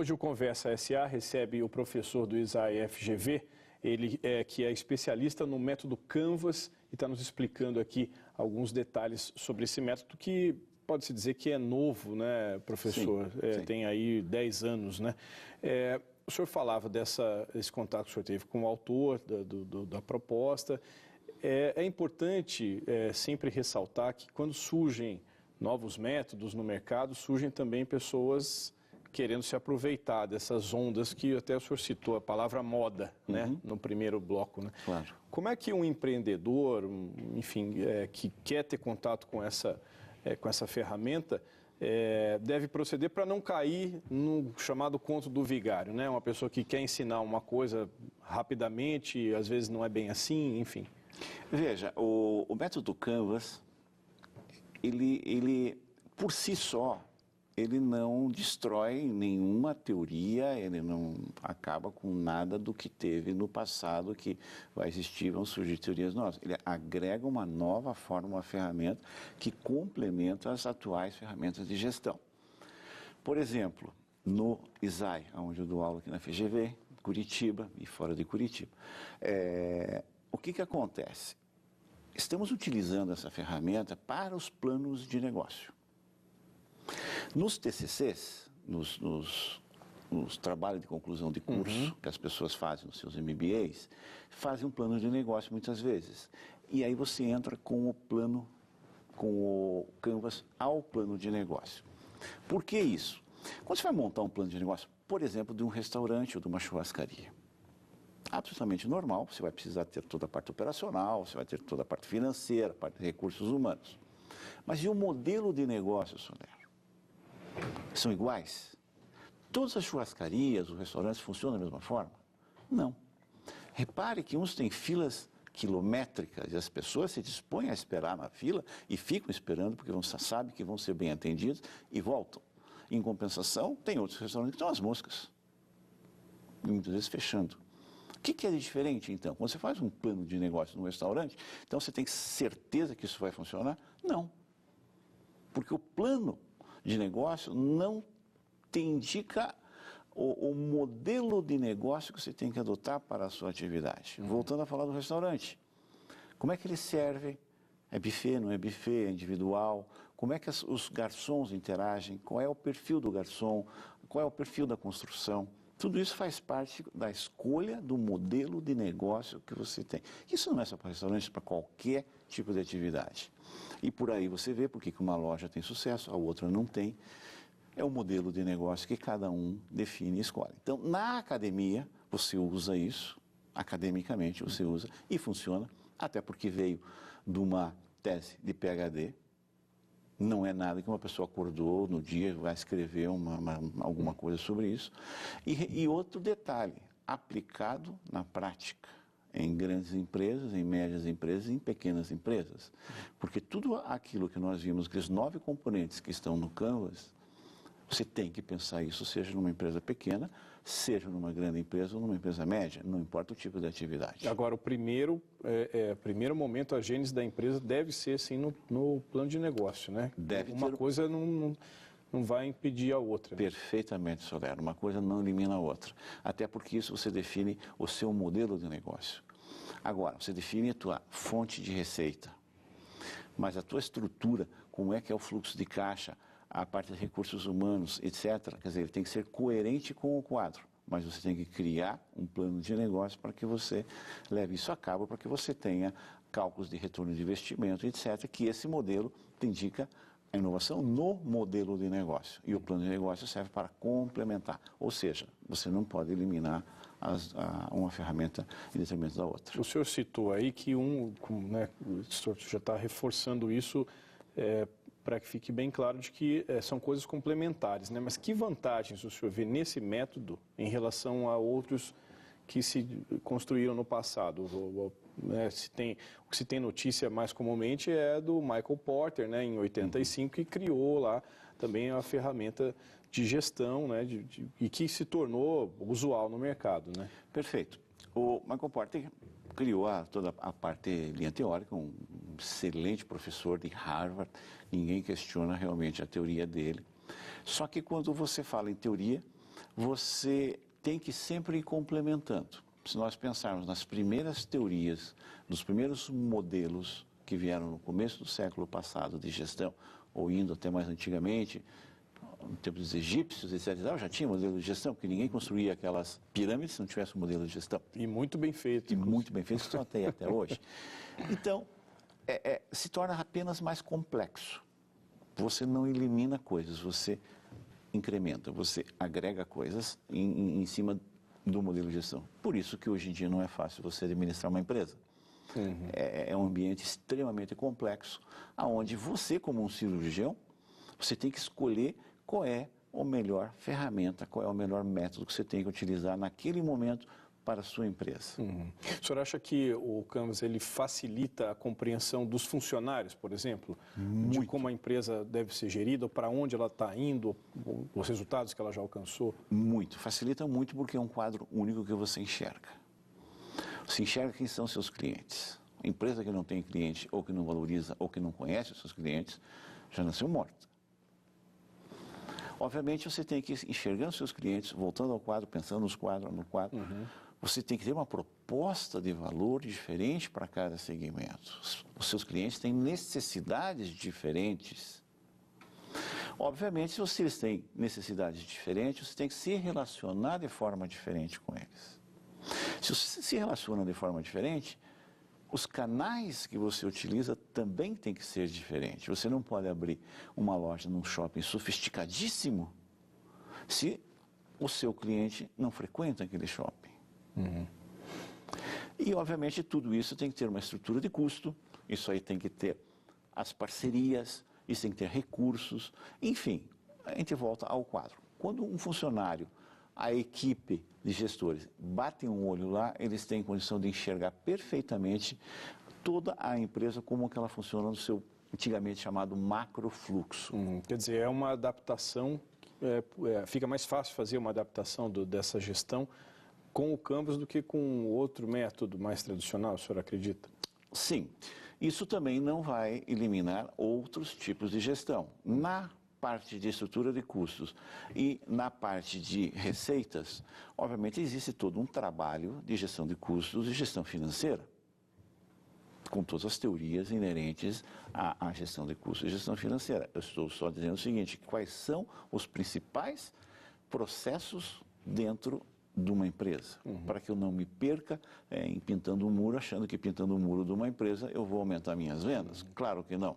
Hoje o Conversa SA recebe o professor do ISAE FGV, ele que é especialista no método Canvas e está nos explicando aqui alguns detalhes sobre esse método que pode-se dizer que é novo, né, professor? Sim, sim. Tem aí 10 anos, né? O senhor falava desse contato que o senhor teve com o autor da proposta. É importante sempre ressaltar que quando surgem novos métodos no mercado, surgem também pessoas querendo se aproveitar dessas ondas que até o senhor citou, a palavra moda, né, no primeiro bloco, né? Claro. Como é que um empreendedor, enfim, que quer ter contato com essa ferramenta, deve proceder para não cair no chamado conto do vigário, né? Uma pessoa que quer ensinar uma coisa rapidamente, às vezes não é bem assim, enfim. Veja, o método Canvas, ele por si só, ele não destrói nenhuma teoria, ele não acaba com nada do que teve no passado, que vai existir, vão surgir teorias novas. Ele agrega uma nova forma, uma ferramenta que complementa as atuais ferramentas de gestão. Por exemplo, no ISAE, onde eu dou aula aqui na FGV, Curitiba e fora de Curitiba, o que acontece? Estamos utilizando essa ferramenta para os planos de negócio. Nos TCCs, nos trabalhos de conclusão de curso que as pessoas fazem nos seus MBAs, fazem um plano de negócio muitas vezes. E aí você entra com o plano, com o Canvas ao plano de negócio. Por que isso? Quando você vai montar um plano de negócio, por exemplo, de um restaurante ou de uma churrascaria, absolutamente normal, você vai precisar ter toda a parte operacional, você vai ter toda a parte financeira, a parte de recursos humanos. Mas e o modelo de negócio, Soler? São iguais? Todas as churrascarias, os restaurantes funcionam da mesma forma? Não. Repare que uns têm filas quilométricas e as pessoas se dispõem a esperar na fila e ficam esperando porque sabem que vão ser bem atendidos e voltam. Em compensação, tem outros restaurantes que estão às moscas, e muitas vezes fechando. O que é de diferente, então? Quando você faz um plano de negócio num restaurante, então você tem certeza que isso vai funcionar? Não. Porque o plano de negócio não te indica o modelo de negócio que você tem que adotar para a sua atividade. Voltando a falar do restaurante. Como é que ele serve? É buffet, não é buffet, é individual? Como é que os garçons interagem? Qual é o perfil do garçom? Qual é o perfil da construção? Tudo isso faz parte da escolha do modelo de negócio que você tem. Isso não é só para restaurantes, para qualquer tipo de atividade. E por aí você vê porque que uma loja tem sucesso, a outra não tem. É o modelo de negócio que cada um define e escolhe. Então, na academia, você usa isso, academicamente você usa, e funciona, até porque veio de uma tese de PhD. Não é nada que uma pessoa acordou no dia e vai escrever alguma coisa sobre isso. E outro detalhe, aplicado na prática, em grandes empresas, em médias empresas e em pequenas empresas. Porque tudo aquilo que nós vimos, aqueles 9 componentes que estão no Canvas, você tem que pensar isso, seja numa empresa pequena, seja numa grande empresa ou numa empresa média, não importa o tipo de atividade. Agora, o primeiro momento, a gênese da empresa deve ser, sim, no plano de negócio, né? Uma coisa não vai impedir a outra. Perfeitamente, Soler. Uma coisa não elimina a outra. Até porque isso você define o seu modelo de negócio. Agora, você define a tua fonte de receita. Mas a tua estrutura, como é que é o fluxo de caixa, a parte de recursos humanos, etc. Quer dizer, ele tem que ser coerente com o quadro. Mas você tem que criar um plano de negócio para que você leve isso a cabo, para que você tenha cálculos de retorno de investimento, etc. Que esse modelo te indica a inovação no modelo de negócio. E o plano de negócio serve para complementar. Ou seja, você não pode eliminar uma ferramenta em detrimento da outra. O senhor citou aí que o senhor já está reforçando isso para que fique bem claro de que são coisas complementares, né? Mas que vantagens o senhor vê nesse método em relação a outros que se construíram no passado? O que se tem notícia mais comumente é do Michael Porter, né, em 85, que criou lá também a ferramenta de gestão, né, e que se tornou usual no mercado, né? Perfeito. O Michael Porter criou toda a parte linha teórica, um excelente professor de Harvard, ninguém questiona realmente a teoria dele. Só que quando você fala em teoria, você tem que sempre ir complementando. Se nós pensarmos nas primeiras teorias, nos primeiros modelos que vieram no começo do século passado de gestão, ou indo até mais antigamente, no tempo dos egípcios, etc., já tinha modelo de gestão, porque ninguém construía aquelas pirâmides se não tivesse um modelo de gestão. E muito bem feito. E muito bem feito, que estão até hoje. Então, se torna apenas mais complexo. Você não elimina coisas, você incrementa, você agrega coisas em cima do modelo de gestão. Por isso que hoje em dia não é fácil você administrar uma empresa. Uhum. É um ambiente extremamente complexo, onde você, como um cirurgião, você tem que escolher qual é a melhor ferramenta, qual é o melhor método que você tem que utilizar naquele momento para a sua empresa. Uhum. O senhor acha que o Canvas ele facilita a compreensão dos funcionários, por exemplo? Muito. De como a empresa deve ser gerida, ou para onde ela está indo, os resultados que ela já alcançou? Muito. Facilita muito porque é um quadro único que você enxerga. Você enxerga quem são seus clientes. A empresa que não tem cliente, ou que não valoriza, ou que não conhece os seus clientes, já nasceu morta. Obviamente, você tem que ir enxergando seus clientes, voltando ao quadro, pensando no quadro. Uhum. Você tem que ter uma proposta de valor diferente para cada segmento. Os seus clientes têm necessidades diferentes. Obviamente, se vocês têm necessidades diferentes, você tem que se relacionar de forma diferente com eles. Se você se relaciona de forma diferente, os canais que você utiliza também tem que ser diferentes. Você não pode abrir uma loja num shopping sofisticadíssimo se o seu cliente não frequenta aquele shopping. Uhum. E, obviamente, tudo isso tem que ter uma estrutura de custo, isso aí tem que ter as parcerias, isso tem que ter recursos, enfim, a gente volta ao quadro. Quando um funcionário, a equipe de gestores batem um olho lá, eles têm condição de enxergar perfeitamente toda a empresa como que ela funciona no seu antigamente chamado macrofluxo. Quer dizer, é uma adaptação, fica mais fácil fazer uma adaptação dessa gestão com o Canvas do que com outro método mais tradicional, o senhor acredita? Sim. Isso também não vai eliminar outros tipos de gestão. Na parte de estrutura de custos e na parte de receitas, obviamente existe todo um trabalho de gestão de custos e gestão financeira, com todas as teorias inerentes à gestão de custos e gestão financeira. Eu estou só dizendo o seguinte, quais são os principais processos dentro de uma empresa, para que eu não me perca em pintando um muro, achando que pintando o muro de uma empresa eu vou aumentar minhas vendas. Claro que não.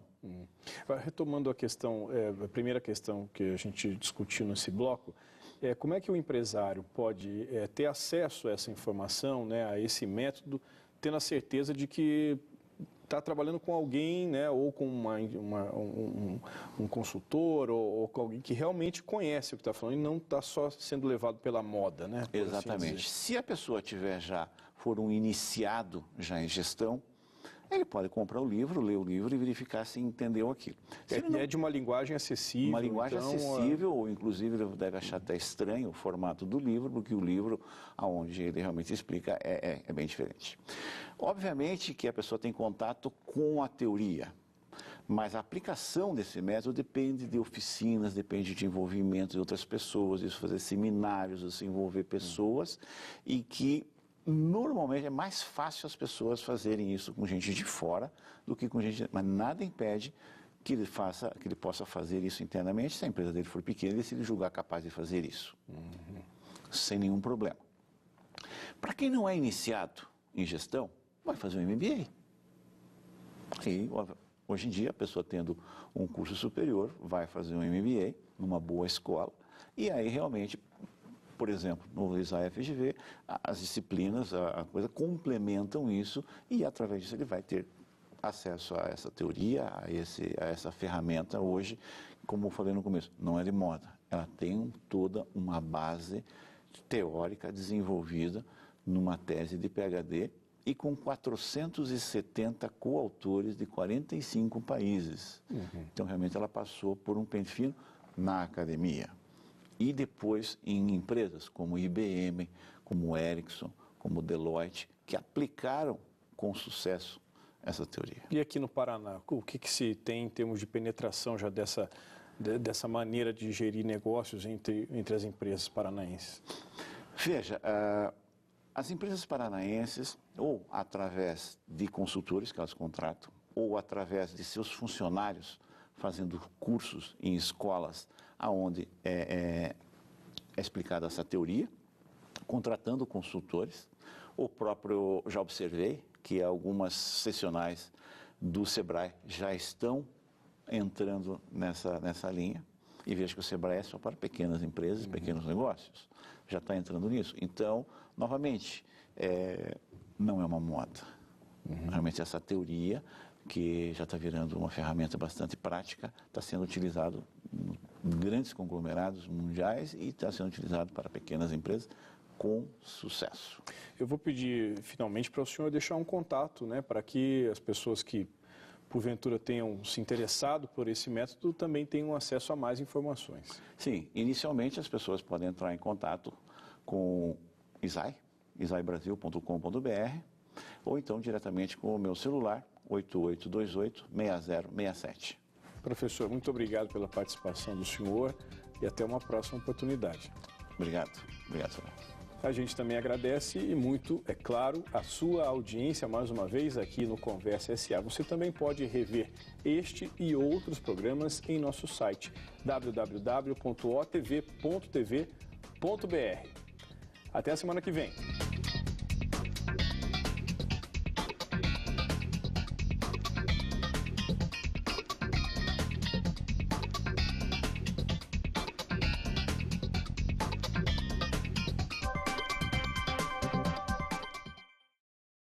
Retomando a questão, a primeira questão que a gente discutiu nesse bloco, como é que o empresário pode ter acesso a essa informação, né, a esse método, tendo a certeza de que está trabalhando com alguém, né, ou com um consultor, ou com alguém que realmente conhece o que está falando e não está só sendo levado pela moda, né? Exatamente. Assim, se a pessoa for um iniciado já em gestão, ele pode comprar o livro, ler o livro e verificar se entendeu aquilo. É de uma linguagem acessível. Uma linguagem acessível, ou inclusive ele deve achar até estranho o formato do livro, porque o livro, onde ele realmente explica, é bem diferente. Obviamente que a pessoa tem contato com a teoria, mas a aplicação desse método depende de oficinas, depende de envolvimento de outras pessoas, de fazer seminários, de se envolver pessoas, e que normalmente é mais fácil as pessoas fazerem isso com gente de fora do que com gente... Mas nada impede que ele possa fazer isso internamente, se a empresa dele for pequena e se ele julgar capaz de fazer isso. Sem nenhum problema. Para quem não é iniciado em gestão, vai fazer um MBA. E hoje em dia, a pessoa tendo um curso superior, vai fazer um MBA numa boa escola, e aí realmente... Por exemplo, no ISAF-FGV, as disciplinas, a coisa, complementam isso e, através disso, ele vai ter acesso a essa teoria, a essa ferramenta hoje, como eu falei no começo, não é de moda. Ela tem toda uma base teórica desenvolvida numa tese de PhD e com 470 coautores de 45 países. Então, realmente, ela passou por um pente fino na academia. E depois em empresas como IBM, como Ericsson, como Deloitte, que aplicaram com sucesso essa teoria. E aqui no Paraná, o que se tem em termos de penetração já dessa maneira de gerir negócios entre as empresas paranaenses? Veja, as empresas paranaenses, ou através de consultores que elas contratam, ou através de seus funcionários fazendo cursos em escolas onde é explicada essa teoria, contratando consultores. O próprio, já observei que algumas seccionais do Sebrae já estão entrando nessa linha, e vejo que o Sebrae é só para pequenas empresas, pequenos negócios, já está entrando nisso. Então, novamente, não é uma moda. Realmente essa teoria, que já está virando uma ferramenta bastante prática, está sendo utilizado em grandes conglomerados mundiais e está sendo utilizado para pequenas empresas com sucesso. Eu vou pedir, finalmente, para o senhor deixar um contato, né, para que as pessoas que, porventura, tenham se interessado por esse método também tenham acesso a mais informações. Sim, inicialmente as pessoas podem entrar em contato com isaibrasil.com.br ou então diretamente com o meu celular, 8828-6067. Professor, muito obrigado pela participação do senhor e até uma próxima oportunidade. Obrigado, senhor. A gente também agradece e muito, é claro, a sua audiência mais uma vez aqui no Conversa SA. Você também pode rever este e outros programas em nosso site www.otv.tv.br. Até a semana que vem.